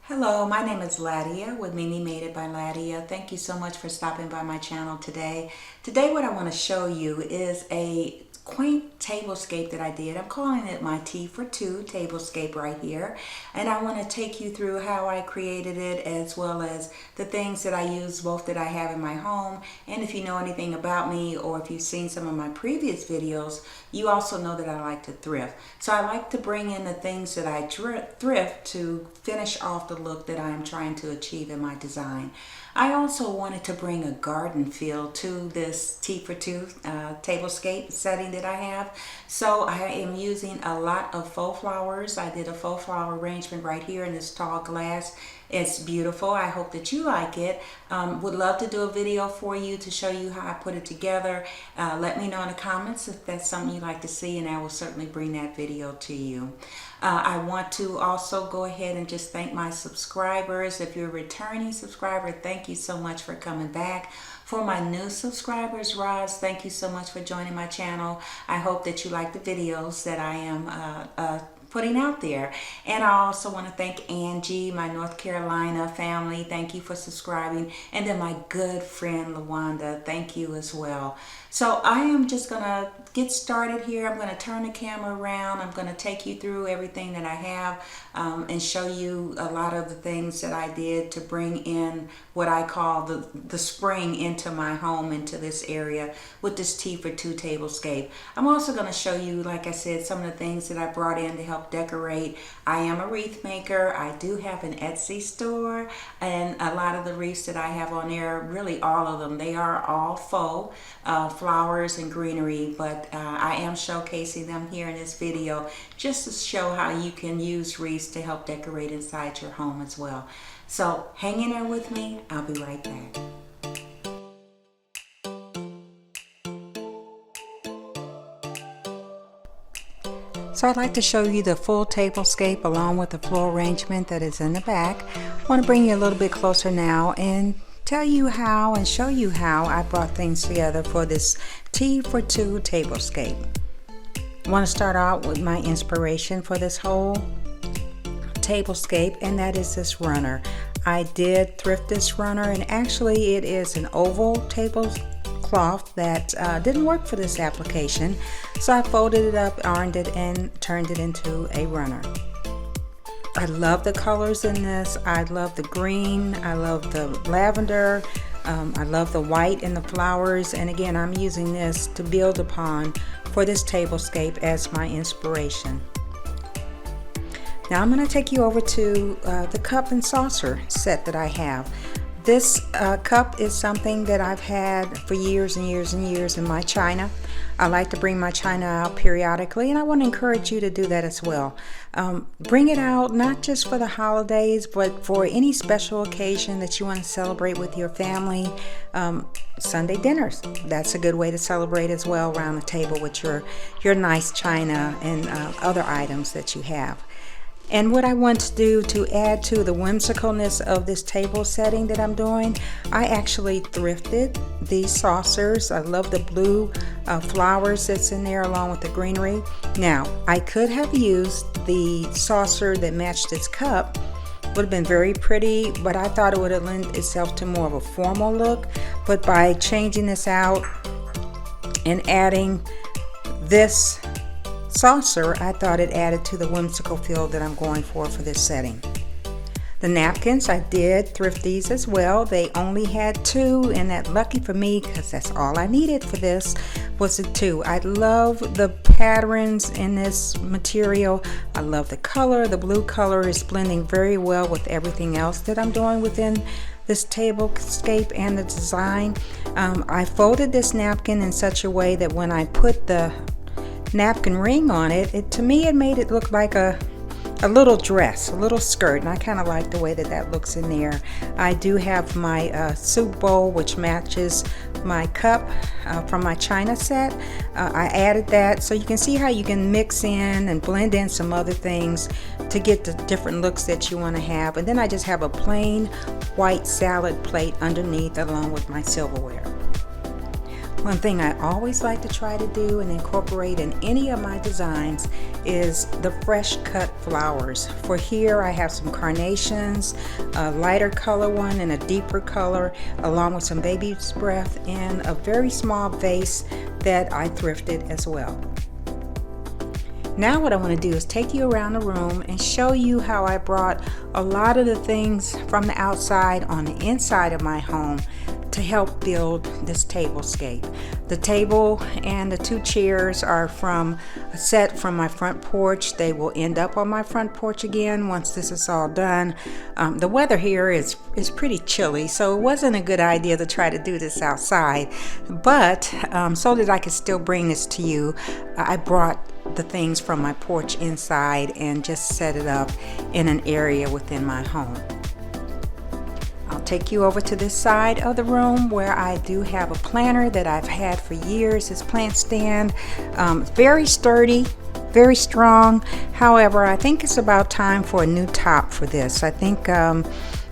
Hello, my name is Ladia with Mimi Made It by Ladia. Thank you so much for stopping by my channel today. Today what I want to show you is a quaint tablescape that I did. I'm calling it my For Two TableScape right here. And I want to take you through how I created it as well as the things that I use, both that I have in my home. And if you know anything about me or if you've seen some of my previous videos, you also know that I like to thrift. So I like to bring in the things that I thrift to finish off the look that I am trying to achieve in my design. I also wanted to bring a garden feel to this For Two tablescape setting that I have. So I am using a lot of faux flowers. I did a faux flower arrangement right here in this tall glass. It's beautiful. I hope that you like it. Would love to do a video for you to show you how I put it together. Let me know in the comments if that's something you'd like to see, and I will certainly bring that video to you. I want to also go ahead and just thank my subscribers. If you're a returning subscriber, thank you so much for coming back. For my new subscribers, Roz, thank you so much for joining my channel. I hope that you like the videos that I am putting out there. And I also want to thank Angie, my North Carolina family. Thank you for subscribing. And then my good friend LaWanda, thank you as well. So I am just gonna get started here. I'm gonna turn the camera around. I'm gonna take you through everything that I have and show you a lot of the things that I did to bring in what I call the spring into my home, into this area with this For Two tablescape. I'm also gonna show you, like I said, some of the things that I brought in to help decorate. I am a wreath maker. I do have an Etsy store, and a lot of the wreaths that I have on there, really all of them, they are all faux flowers and greenery, but I am showcasing them here in this video just to show how you can use wreaths to help decorate inside your home as well. So hang in there with me. I'll be right back. So I'd like to show you the full tablescape along with the floral arrangement that is in the back. I want to bring you a little bit closer now and tell you how and show you how I brought things together for this For Two tablescape. I want to start out with my inspiration for this whole tablescape, and that is this runner. I did thrift this runner, and actually it is an oval tablecloth that didn't work for this application, so I folded it up, ironed it, and turned it into a runner. I love the colors in this. I love the green, I love the lavender, I love the white and the flowers, and again I'm using this to build upon for this tablescape as my inspiration. Now I'm going to take you over to the cup and saucer set that I have. This cup is something that I've had for years and years and years in my china. I like to bring my china out periodically, and I want to encourage you to do that as well. Bring it out not just for the holidays, but for any special occasion that you want to celebrate with your family. Sunday dinners, that's a good way to celebrate as well, around the table with your nice china and other items that you have. And what I want to do to add to the whimsicalness of this table setting that I'm doing, I actually thrifted these saucers. I love the blue flowers that's in there along with the greenery. Now, I could have used the saucer that matched this cup. Would have been very pretty, but I thought it would have lent itself to more of a formal look. But by changing this out and adding this saucer, I thought it added to the whimsical feel that I'm going for this setting. The napkins, I did thrift these as well. They only had 2, and that lucky for me, because that's all I needed for this, was the 2. I love the patterns in this material. I love the color. The blue color is blending very well with everything else that I'm doing within this tablescape and the design. I folded this napkin in such a way that when I put the napkin ring on it, to me it made it look like a little dress, a little skirt, and I kind of like the way that looks in there. I do have my soup bowl, which matches my cup from my china set. I added that so you can see how you can mix in and blend in some other things to get the different looks that you want to have. And then I just have a plain white salad plate underneath along with my silverware. One thing I always like to try to do and incorporate in any of my designs is the fresh cut flowers. For here I have some carnations, a lighter color one and a deeper color, along with some baby's breath in a very small vase that I thrifted as well. Now what I want to do is take you around the room and show you how I brought a lot of the things from the outside on the inside of my home to help build this tablescape. The table and the two chairs are from a set from my front porch. They will end up on my front porch again once this is all done. The weather here is pretty chilly, so it wasn't a good idea to try to do this outside, but so that I could still bring this to you, I brought the things from my porch inside and just set it up in an area within my home. I'll take you over to this side of the room where I do have a planter that I've had for years. This plant stand, very sturdy, very strong. However, I think it's about time for a new top for this. I think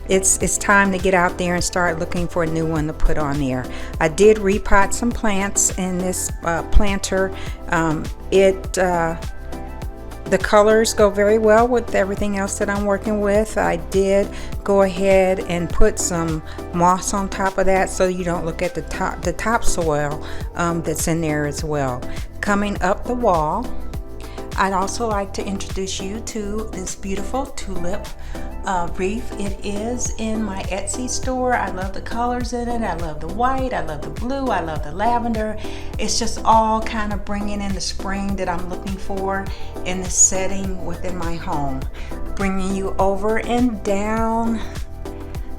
it's time to get out there and start looking for a new one to put on there. I did repot some plants in this planter. The colors go very well with everything else that I'm working with. I did go ahead and put some moss on top of that so you don't look at the topsoil that's in there as well. Coming up the wall, I'd also like to introduce you to this beautiful tulip wreath. It is in my Etsy store. I love the colors in it. I love the white, I love the blue, I love the lavender. It's just all kind of bringing in the spring that I'm looking for in this setting within my home. Bringing you over and down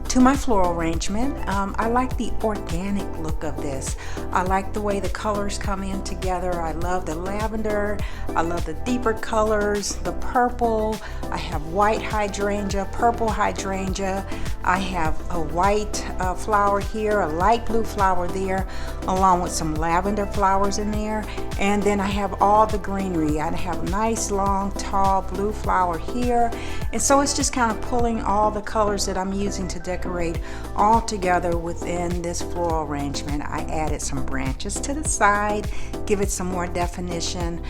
to my floral arrangement. I like the organic look of this. I like the way the colors come in together. I love the lavender. I love the deeper colors, the purple. I have white hydrangea, purple hydrangea. I have a white flower here, a light blue flower there, along with some lavender flowers in there. And then I have all the greenery. I have nice, long, tall blue flower here. And so it's just kind of pulling all the colors that I'm using to decorate all together within this floral arrangement. I added some branches to the side, give it some more definition.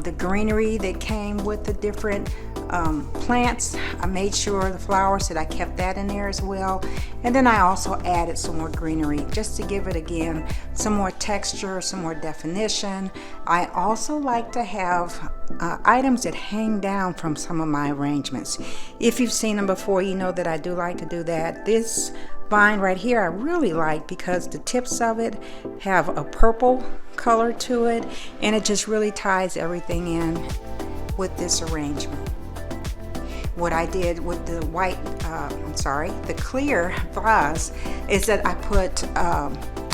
The greenery that came with the different plants, I made sure the flowers that I kept that in there as well. And then I also added some more greenery just to give it again some more texture, some more definition. I also like to have items that hang down from some of my arrangements. If you've seen them before, you know that I do like to do that. This vine right here I really like because the tips of it have a purple color to it, and it just really ties everything in with this arrangement. What I did with the white, the clear vase is that I put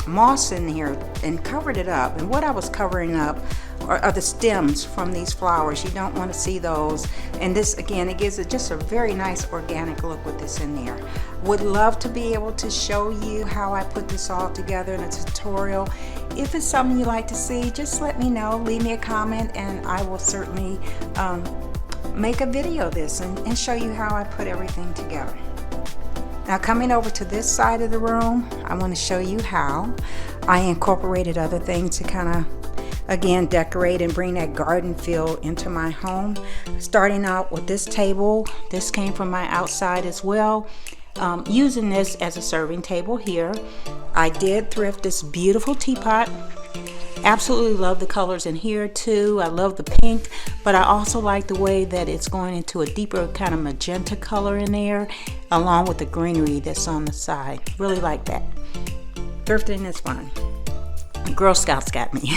moss in here and covered it up. And what I was covering up are the stems from these flowers. You don't want to see those. And this, again, it gives it just a very nice organic look with this in there. Would love to be able to show you how I put this all together in a tutorial. If it's something you like to see, just let me know. Leave me a comment and I will certainly make a video of this and show you how I put everything together. Now coming over to this side of the room, I want to show you how I incorporated other things to kind of, again, decorate and bring that garden feel into my home. Starting out with this table, this came from my outside as well. Using this as a serving table here. I did thrift this beautiful teapot. Absolutely love the colors in here too. I love the pink, but I also like the way that it's going into a deeper kind of magenta color in there, along with the greenery that's on the side. Really like that. Thrifting is fun. Girl Scouts got me.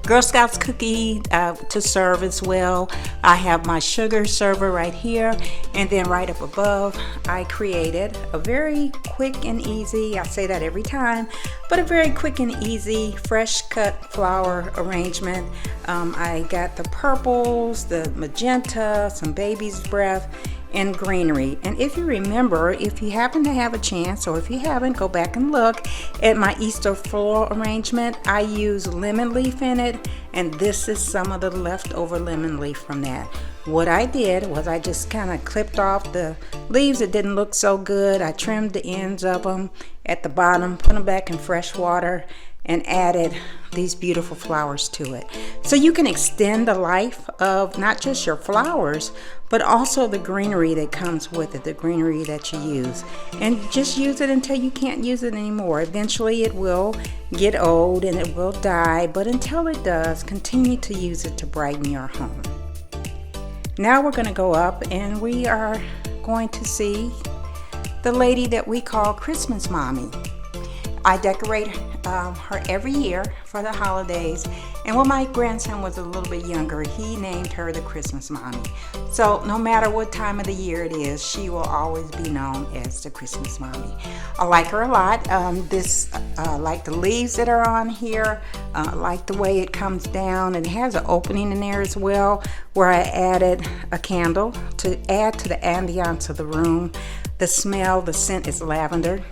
Girl Scouts cookie to serve as well. I have my sugar server right here, and then right up above I created a very quick and easy, I say that every time, but a very quick and easy fresh cut flower arrangement. I got the purples, the magenta, some baby's breath, and greenery. And if you remember, if you happen to have a chance, or if you haven't, go back and look at my Easter floral arrangement. I use lemon leaf in it, and this is some of the leftover lemon leaf from that. What I did was I just kind of clipped off the leaves that didn't look so good. I trimmed the ends of them at the bottom, put them back in fresh water, and added these beautiful flowers to it. So you can extend the life of not just your flowers, but also the greenery that comes with it, the greenery that you use. And just use it until you can't use it anymore. Eventually it will get old and it will die, but until it does, continue to use it to brighten your home. Now we're going to go up and we are going to see the lady that we call Christmas Mommy. I decorate her every year for the holidays, and when my grandson was a little bit younger, he named her the Christmas Mommy. So no matter what time of the year it is, she will always be known as the Christmas Mommy. I like her a lot. Like the leaves that are on here, like the way it comes down. It has an opening in there as well, where I added a candle to add to the ambiance of the room. The smell, the scent is lavender.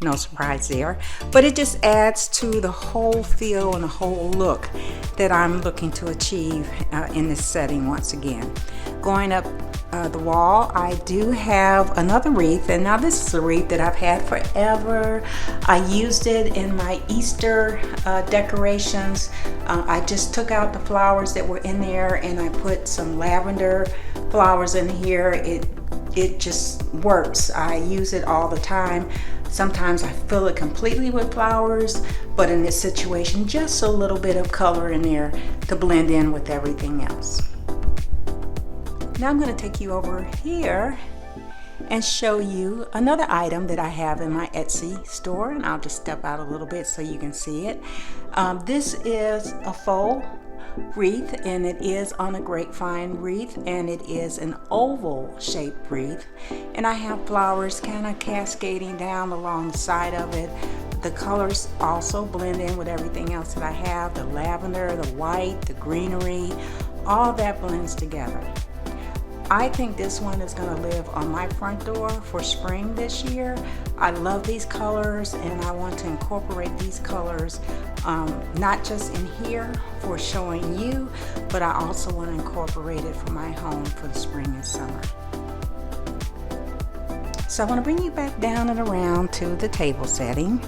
No surprise there, but it just adds to the whole feel and the whole look that I'm looking to achieve in this setting once again. Going up the wall, I do have another wreath, and now this is a wreath that I've had forever. I used it in my Easter decorations. I just took out the flowers that were in there and I put some lavender flowers in here. It just works. I use it all the time. Sometimes I fill it completely with flowers, but in this situation, just a little bit of color in there to blend in with everything else. Now I'm going to take you over here and show you another item that I have in my Etsy store, and I'll just step out a little bit so you can see it. This is a faux wreath, and it is on a grapevine wreath, and it is an oval shaped wreath, and I have flowers kind of cascading down along the side of it. The colors also blend in with everything else that I have, the lavender, the white, the greenery, all that blends together. I think this one is going to live on my front door for spring this year. I love these colors, and I want to incorporate these colors not just in here for showing you, but I also want to incorporate it for my home for the spring and summer. So I want to bring you back down and around to the table setting,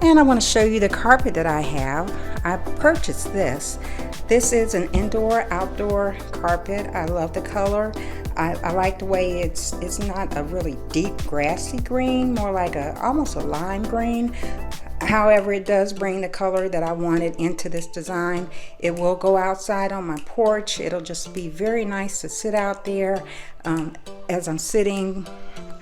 and I want to show you the carpet that I have. I purchased this. This is an indoor-outdoor carpet. I love the color. I like the way it's not a really deep grassy green, more like almost a lime green. However, it does bring the color that I wanted into this design. It will go outside on my porch. It'll just be very nice to sit out there as I'm sitting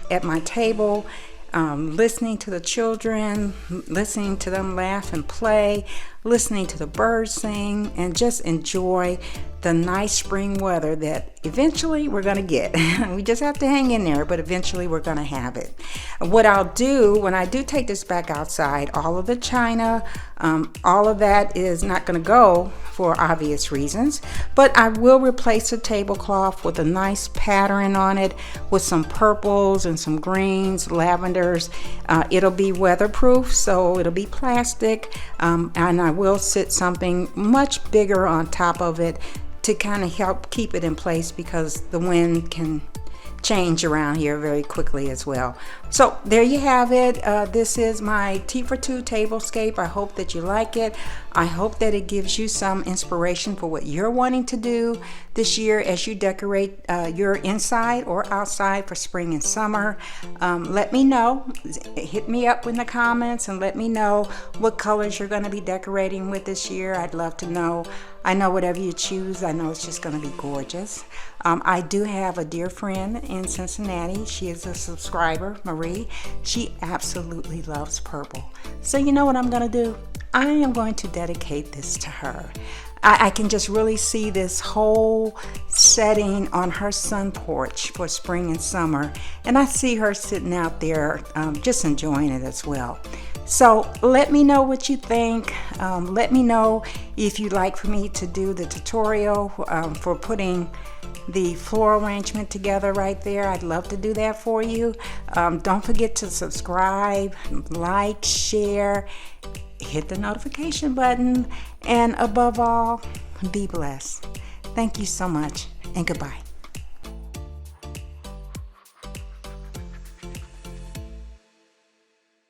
at my table, listening to the children, listening to them laugh and play, listening to the birds sing, and just enjoy the nice spring weather that eventually we're going to get. We just have to hang in there, but eventually we're going to have it. What I'll do when I do take this back outside, all of the china, all of that is not going to go for obvious reasons, but I will replace the tablecloth with a nice pattern on it with some purples and some greens, lavenders. It'll be weatherproof, so it'll be plastic, and I will sit something much bigger on top of it to kind of help keep it in place, because the wind can change around here very quickly as well. So there you have it. This is my For Two TableScape. I hope that you like it. I hope that it gives you some inspiration for what you're wanting to do this year as you decorate your inside or outside for spring and summer. Let me know. Hit me up in the comments and let me know what colors you're going to be decorating with this year. I'd love to know. I know whatever you choose, I know it's just going to be gorgeous. I do have a dear friend in Cincinnati. She is a subscriber, Marie. She absolutely loves purple. So you know what I'm going to do? I am going to dedicate this to her. I can just really see this whole setting on her sun porch for spring and summer. And I see her sitting out there just enjoying it as well. So let me know what you think. Let me know if you'd like for me to do the tutorial for putting the floral arrangement together right there. I'd love to do that for you. Don't forget to subscribe, like, share, hit the notification button, and above all, be blessed. Thank you so much, and goodbye.